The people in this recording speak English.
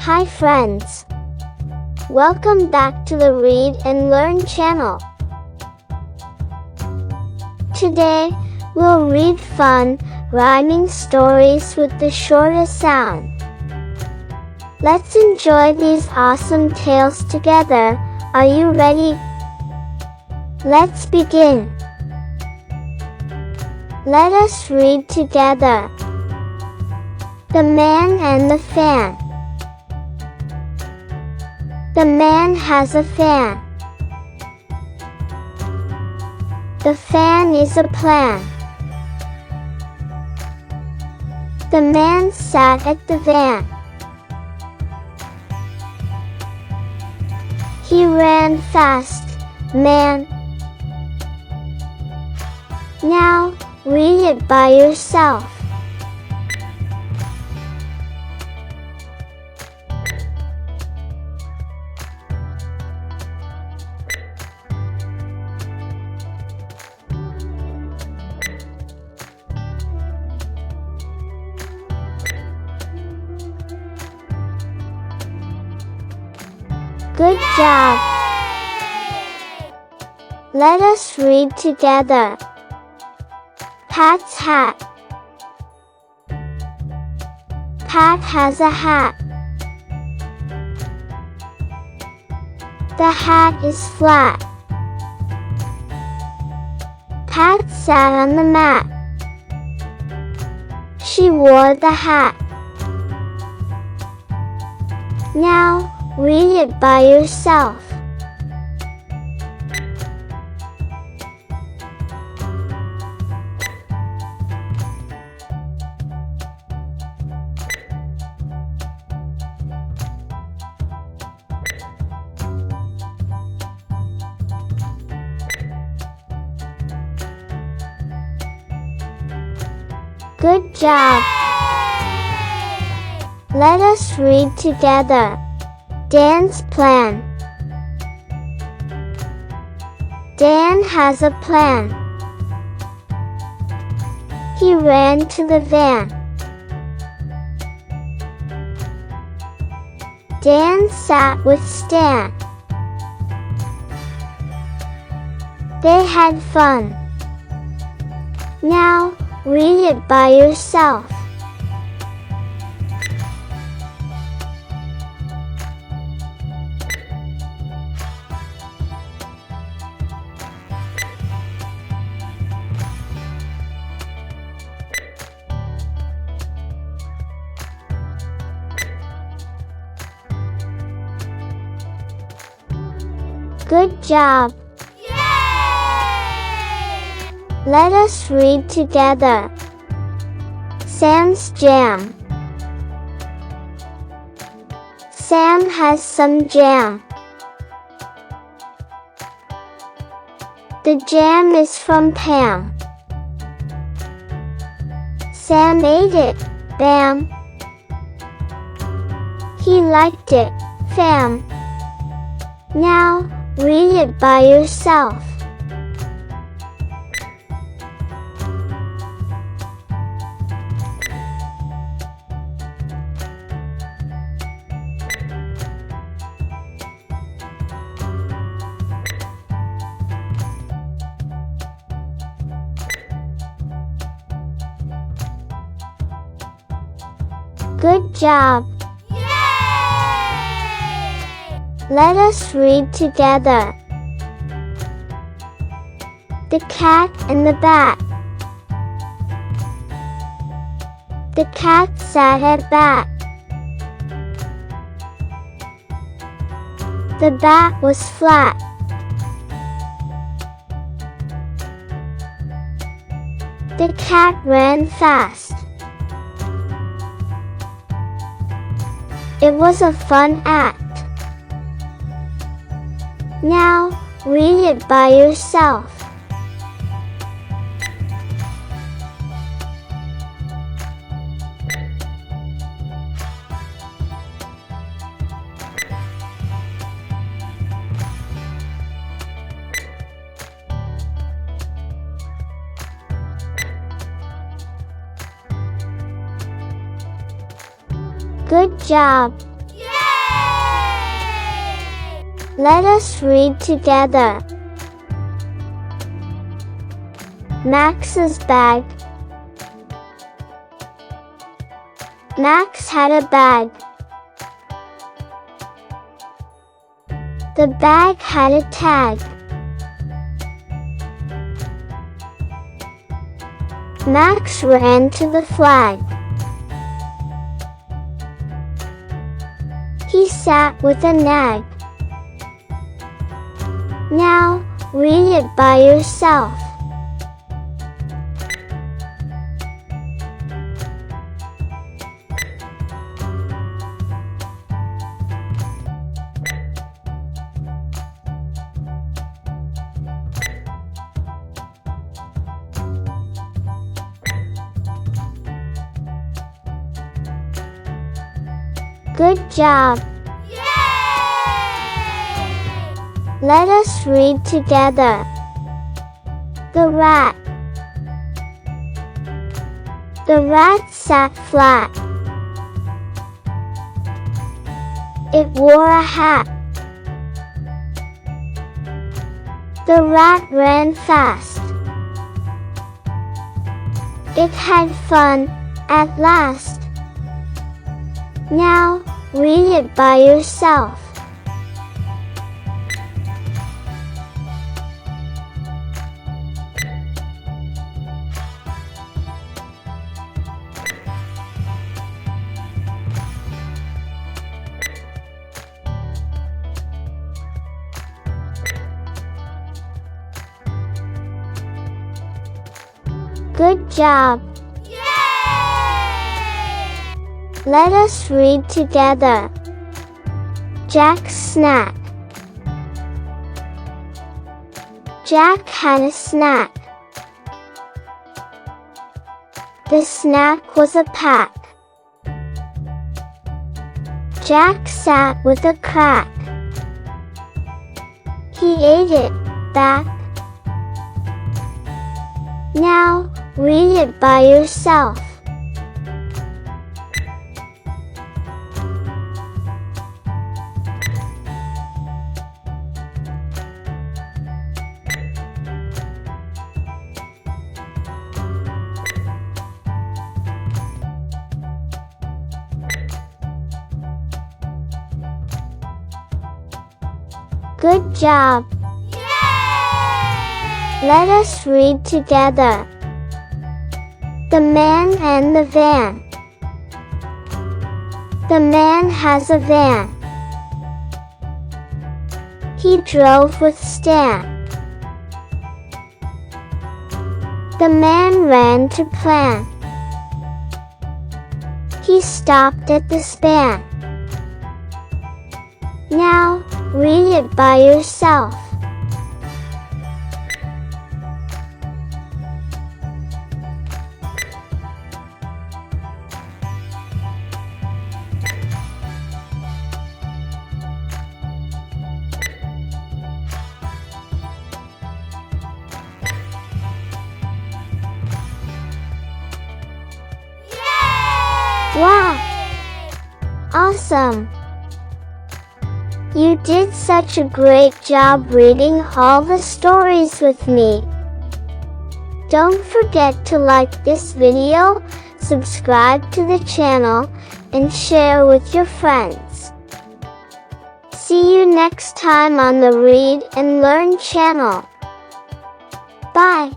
Hi friends! Welcome back to the Read and Learn channel. Today, we'll read fun, rhyming stories with the shortest sound. Let's enjoy these awesome tales together. Are you ready? Let's begin. Let us read together. The Man and the Fan. The man has a fan. The fan is a plan. The man sat at the van. He ran fast, man. Now, read it by yourself. Good job! Let us read together. Pat's hat. Pat has a hat. The hat is flat. Pat sat on the mat. She wore the hat. Now, read it by yourself. Good job! Let us read together. Dan's plan. Dan has a plan. He ran to the van. Dan sat with Stan. They had fun. Now, read it by yourself. Good job! Yay! Let us read together. Sam's jam. Sam has some jam. The jam is from Pam. Sam ate it, bam. He liked it, fam. Now, read it by yourself. Good job! Yay! Let us read together. The Cat and the Bat. The cat sat at bat. The bat was flat. The cat ran fast. It was a fun act. Now, read it by yourself. Good job! Yay! Let us read together. Max's bag. Max had a bag. The bag had a tag. Max ran to the flag. He sat with a nag. Now, read it by yourself. Good job! Yay! Let us read together. The rat. The rat sat flat. It wore a hat. The rat ran fast. It had fun, at last. Now, read it by yourself. Good job! Let us read together. Jack's snack. Jack had a snack. The snack was a pack. Jack sat with a crack. He ate it back. Now, read it by yourself. Good job! Yay! Let us read together. The man and the van. The man has a van. He drove with Stan. The man ran to plan. He stopped at the span. Now, read it by yourself. Wow! Awesome! You did such a great job reading all the stories with me. Don't forget to like this video, subscribe to the channel, and share with your friends. See you next time on the Read and Learn channel. Bye!